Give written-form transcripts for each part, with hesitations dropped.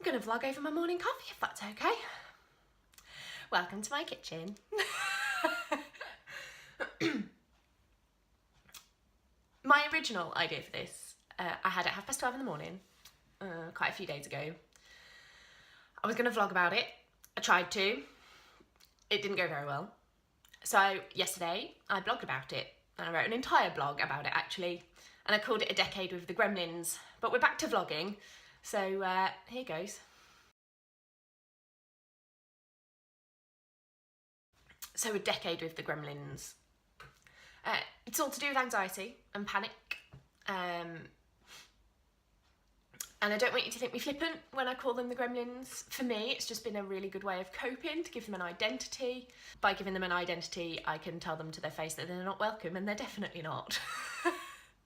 I'm going to vlog over my morning coffee if that's okay. Welcome to my kitchen. My original idea for this, I had at 12:30 in the morning, quite a few days ago. I was going to vlog about it. I tried to. It didn't go very well. So yesterday I blogged about it, and I wrote an entire blog about it actually, and I called it A Decade with the Gremlins. But we're back to vlogging, so here goes. So A Decade with the Gremlins. It's all to do with anxiety and panic. And I don't want you to think me flippant when I call them the Gremlins. For me, it's just been a really good way of coping, to give them an identity. By giving them an identity, I can tell them to their face that they're not welcome, and they're definitely not.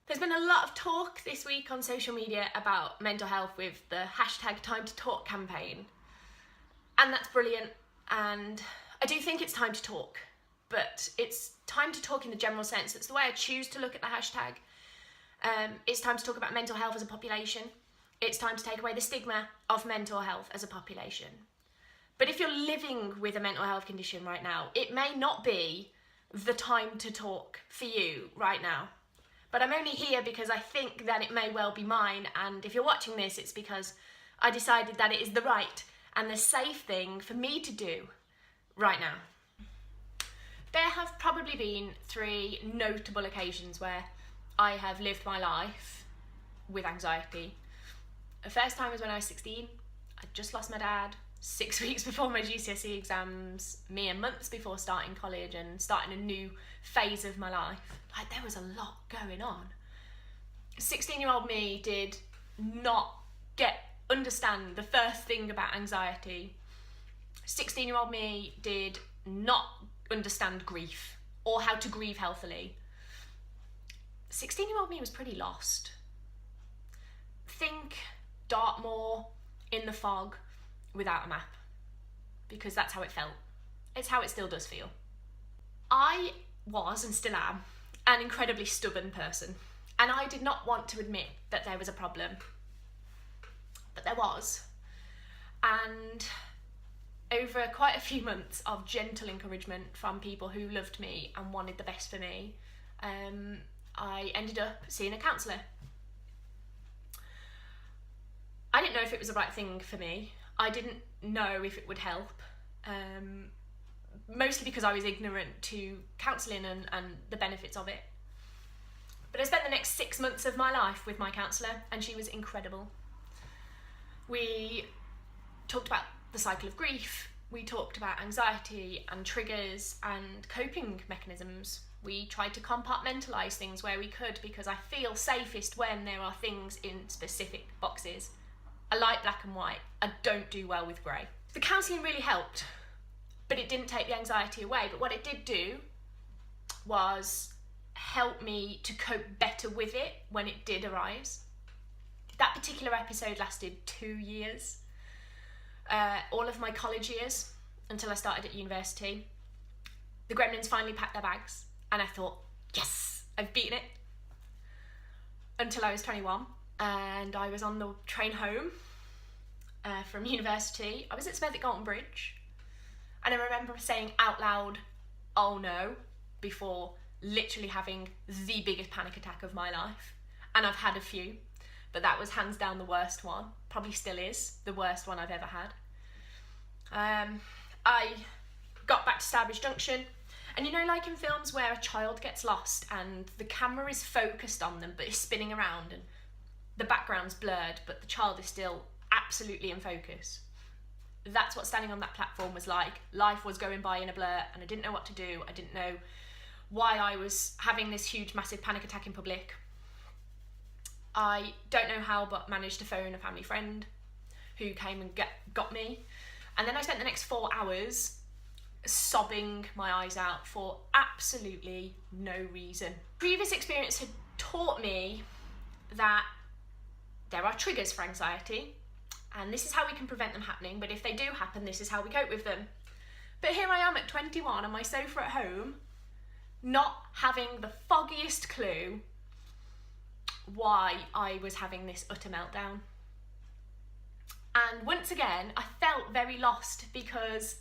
There's been a lot of talk this week on social media about mental health with the hashtag Time to Talk campaign. And that's brilliant, and I do think it's time to talk, but it's time to talk in the general sense. It's the way I choose to look at the hashtag. It's time to talk about mental health as a population. It's time to take away the stigma of mental health as a population. But if you're living with a mental health condition right now, it may not be the time to talk for you right now. But I'm only here because I think that it may well be mine, and if you're watching this, it's because I decided that it is the right and the safe thing for me to do right now. There have probably been 3 notable occasions where I have lived my life with anxiety. The first time was when I was 16. I'd just lost my dad 6 weeks before my GCSE exams, mere months before starting college and starting a new phase of my life. Like, there was a lot going on. 16-year-old me did not understand the first thing about anxiety. 16-year-old me did not understand grief or how to grieve healthily. 16-year-old me was pretty lost. Think Dartmoor in the fog without a map, because that's how it felt. It's how it still does feel. I was, and still am, an incredibly stubborn person, and I did not want to admit that there was a problem, but there was. And over quite a few months of gentle encouragement from people who loved me and wanted the best for me, I ended up seeing a counsellor. I didn't know if it was the right thing for me. I didn't know if it would help, mostly because I was ignorant to counselling and the benefits of it. But I spent the next 6 months of my life with my counsellor, and she was incredible. We talked about the cycle of grief. We talked about anxiety and triggers and coping mechanisms. We tried to compartmentalise things where we could, because I feel safest when there are things in specific boxes. I like black and white. I don't do well with grey. The counselling really helped, but it didn't take the anxiety away. But what it did do was help me to cope better with it when it did arise. That particular episode lasted 2 years. All of my college years until I started at university. The Gremlins finally packed their bags, and I thought, yes, I've beaten it. Until I was 21, and I was on the train home from university. I was at Smethwick Galton Bridge, and I remember saying out loud, "Oh no," before literally having the biggest panic attack of my life. And I've had a few, but that was hands down the worst one. Probably still is the worst one I've ever had. I got back to Stourbridge Junction, and you know, like in films where a child gets lost and the camera is focused on them but is spinning around and the background's blurred but the child is still absolutely in focus. That's what standing on that platform was like. Life was going by in a blur, and I didn't know what to do. I didn't know why I was having this huge, massive panic attack in public. I don't know how, but managed to phone a family friend who came and got me. And then I spent the next 4 hours sobbing my eyes out for absolutely no reason. Previous experience had taught me that there are triggers for anxiety, and this is how we can prevent them happening, but if they do happen, this is how we cope with them. But here I am at 21 on my sofa at home, not having the foggiest clue why I was having this utter meltdown. And once again, I felt very lost because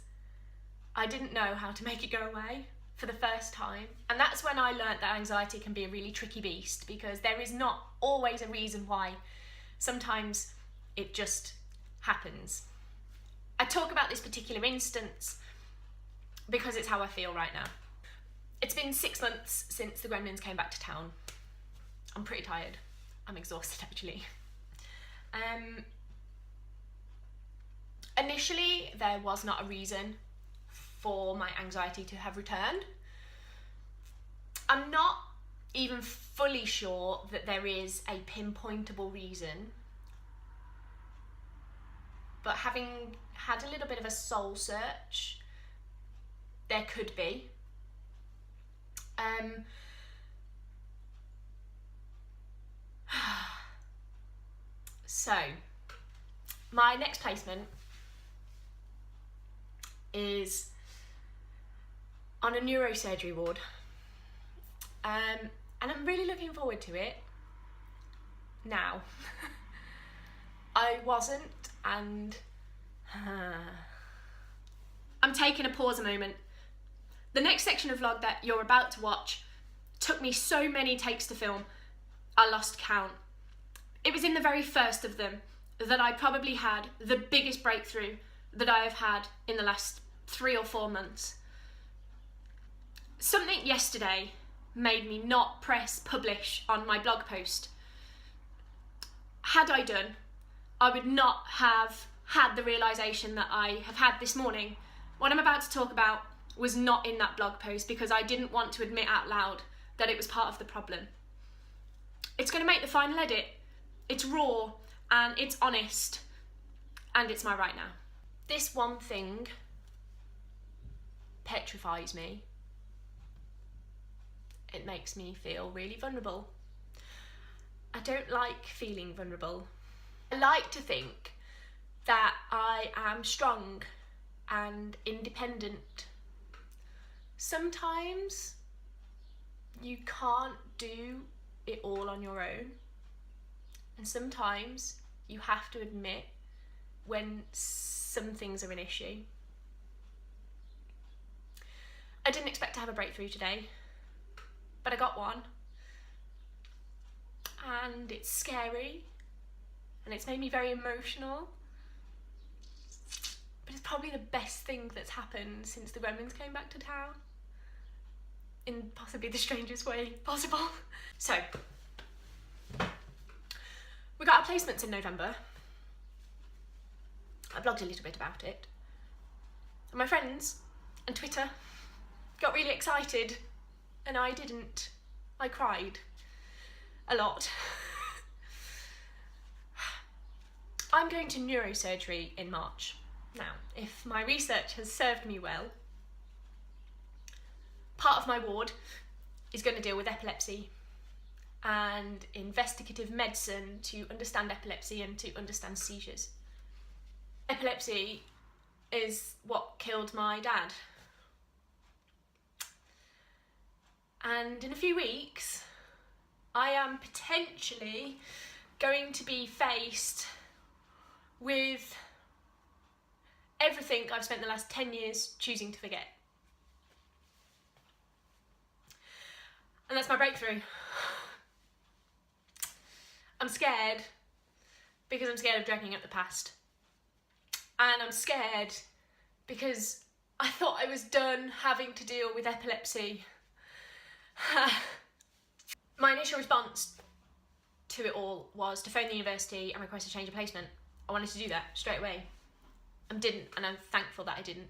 I didn't know how to make it go away for the first time. And that's when I learnt that anxiety can be a really tricky beast, because there is not always a reason why. Sometimes it just happens. I talk about this particular instance because it's how I feel right now. It's been 6 months since the Gremlins came back to town. I'm pretty tired. I'm exhausted, actually. Initially, there was not a reason for my anxiety to have returned. I'm not even fully sure that there is a pinpointable reason, but having had a little bit of a soul search, there could be. So, my next placement is on a neurosurgery ward, and I'm really looking forward to it now. I wasn't, and I'm taking a pause a moment. The next section of vlog that you're about to watch took me so many takes to film, I lost count. It was in the very first of them that I probably had the biggest breakthrough that I have had in the last 3 or 4 months. Something yesterday made me not press publish on my blog post. Had I done, I would not have had the realisation that I have had this morning. What I'm about to talk about was not in that blog post because I didn't want to admit out loud that it was part of the problem. It's going to make the final edit. It's raw and it's honest, and it's my right now. This one thing petrifies me. It makes me feel really vulnerable. I don't like feeling vulnerable. I like to think that I am strong and independent. Sometimes you can't do it all on your own, and sometimes you have to admit when some things are an issue. I didn't expect to have a breakthrough today, but I got one, and it's scary and it's made me very emotional, but it's probably the best thing that's happened since the Gremlins came back to town, in possibly the strangest way possible. So, we got our placements in November. I blogged a little bit about it. And my friends and Twitter got really excited, and I didn't. I cried a lot. I'm going to neurosurgery in March. Now, if my research has served me well, part of my ward is going to deal with epilepsy and investigative medicine to understand epilepsy and to understand seizures. Epilepsy is what killed my dad. And in a few weeks, I am potentially going to be faced with everything I've spent the last 10 years choosing to forget. And that's my breakthrough. I'm scared because I'm scared of dragging up the past. And I'm scared because I thought I was done having to deal with epilepsy. My initial response to it all was to phone the university and request a change of placement. I wanted to do that straight away. I didn't, and I'm thankful that I didn't.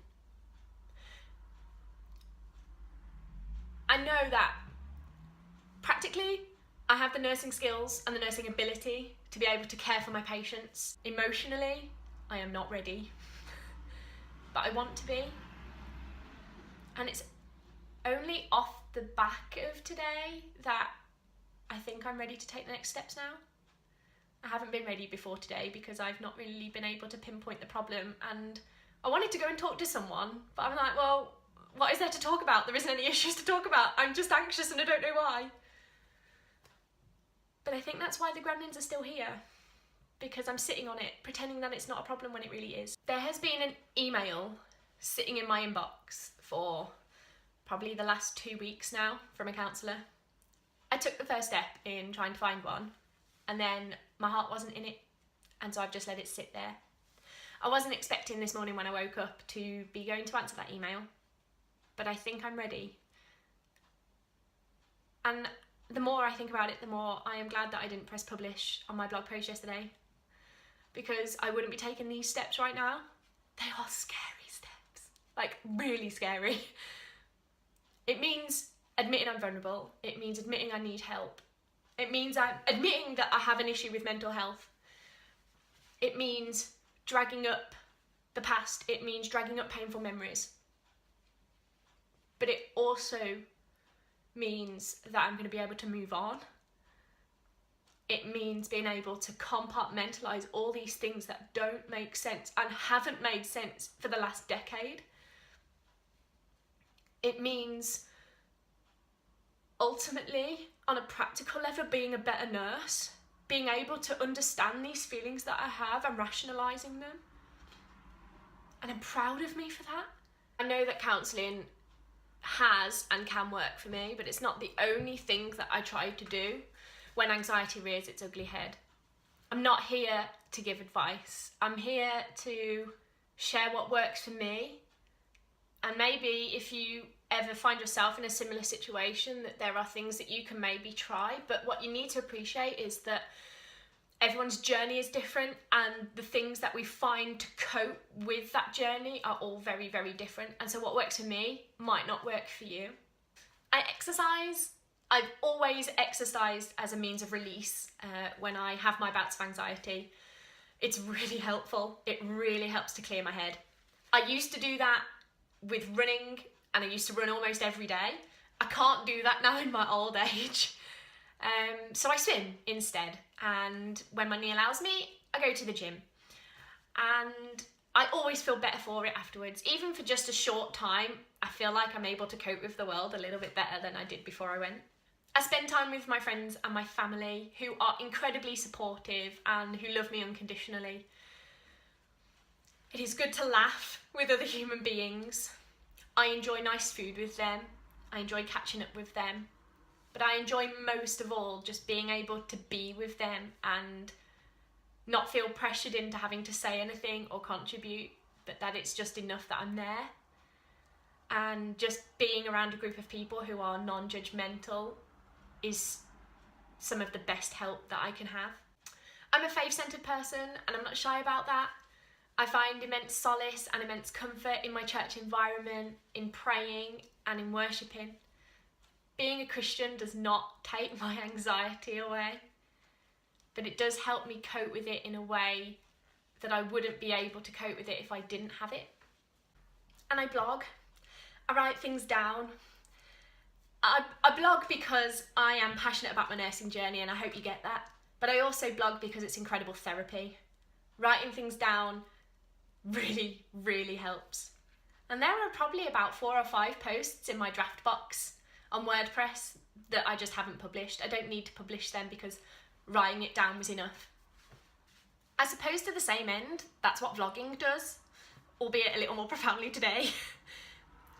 I know that practically I have the nursing skills and the nursing ability to be able to care for my patients. Emotionally, I am not ready, but I want to be. And it's only off the back of today that I think I'm ready to take the next steps now. I haven't been ready before today because I've not really been able to pinpoint the problem, and I wanted to go and talk to someone, but I'm like, well, what is there to talk about? There isn't any issues to talk about. I'm just anxious and I don't know why. But I think that's why the Gremlins are still here, because I'm sitting on it, pretending that it's not a problem when it really is. There has been an email sitting in my inbox for probably the last 2 weeks now from a counsellor. I took the first step in trying to find one, and then my heart wasn't in it, and so I've just let it sit there. I wasn't expecting this morning when I woke up to be going to answer that email, but I think I'm ready. And the more I think about it, the more I am glad that I didn't press publish on my blog post yesterday, because I wouldn't be taking these steps right now. They are scary steps, like really scary. It means admitting I'm vulnerable. It means admitting I need help. It means I'm admitting that I have an issue with mental health. It means dragging up the past. It means dragging up painful memories. But it also means that I'm going to be able to move on. It means being able to compartmentalise all these things that don't make sense and haven't made sense for the last decade. It means ultimately, on a practical level, being a better nurse, being able to understand these feelings that I have and rationalising them. And I'm proud of me for that. I know that counselling has and can work for me, but it's not the only thing that I try to do when anxiety rears its ugly head. I'm not here to give advice. I'm here to share what works for me. And maybe if you ever find yourself in a similar situation, that there are things that you can maybe try, but what you need to appreciate is that everyone's journey is different, and the things that we find to cope with that journey are all very, very different. And so what works for me might not work for you. I exercise. I've always exercised as a means of release when I have my bouts of anxiety. It's really helpful. It really helps to clear my head. I used to do that with running, and I used to run almost every day. I can't do that now in my old age. So I swim instead, and when my knee allows me, I go to the gym. And I always feel better for it afterwards. Even for just a short time, I feel like I'm able to cope with the world a little bit better than I did before I went. I spend time with my friends and my family, who are incredibly supportive and who love me unconditionally. It is good to laugh with other human beings. I enjoy nice food with them. I enjoy catching up with them. But I enjoy most of all just being able to be with them and not feel pressured into having to say anything or contribute, but that it's just enough that I'm there. And just being around a group of people who are non-judgmental is some of the best help that I can have. I'm a faith-centred person, and I'm not shy about that. I find immense solace and immense comfort in my church environment, in praying and in worshipping. Being a Christian does not take my anxiety away, but it does help me cope with it in a way that I wouldn't be able to cope with it if I didn't have it. And I blog. I write things down. I blog because I am passionate about my nursing journey, and I hope you get that. But I also blog because it's incredible therapy. Writing things down really, really helps. And there are probably about 4 or 5 posts in my draft box on WordPress that I just haven't published. I don't need to publish them because writing it down was enough. I suppose to the same end, that's what vlogging does, albeit a little more profoundly today.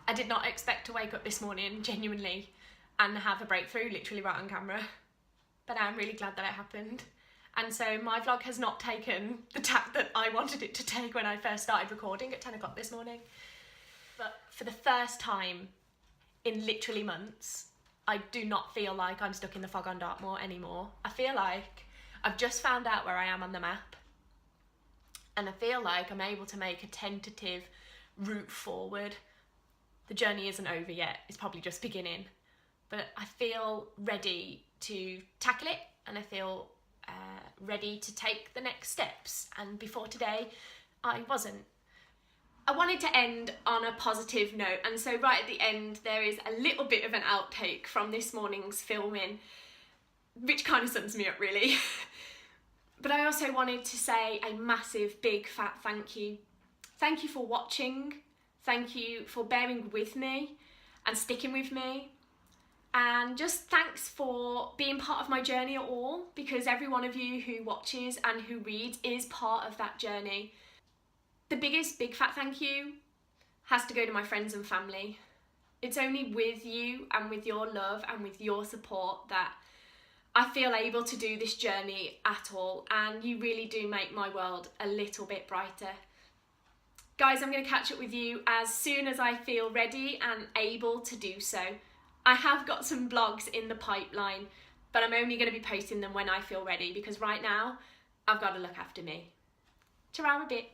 I did not expect to wake up this morning, genuinely, and have a breakthrough literally right on camera. But I'm really glad that it happened. And so my vlog has not taken the tack that I wanted it to take when I first started recording at 10 o'clock this morning. But for the first time in literally months, I do not feel like I'm stuck in the fog on Dartmoor anymore. I feel like I've just found out where I am on the map. And I feel like I'm able to make a tentative route forward. The journey isn't over yet, it's probably just beginning. But I feel ready to tackle it, and I feel ready to take the next steps. And before today, I wasn't. I wanted to end on a positive note, and so right at the end there is a little bit of an outtake from this morning's filming, which kind of sums me up really. But I also wanted to say a massive big fat thank you. Thank you for watching. Thank you for bearing with me and sticking with me. And just thanks for being part of my journey at all, because every one of you who watches and who reads is part of that journey. The biggest big fat thank you has to go to my friends and family. It's only with you and with your love and with your support that I feel able to do this journey at all, and you really do make my world a little bit brighter. Guys, I'm going to catch up with you as soon as I feel ready and able to do so. I have got some vlogs in the pipeline, but I'm only going to be posting them when I feel ready, because right now I've got to look after me. Ta-ra a bit.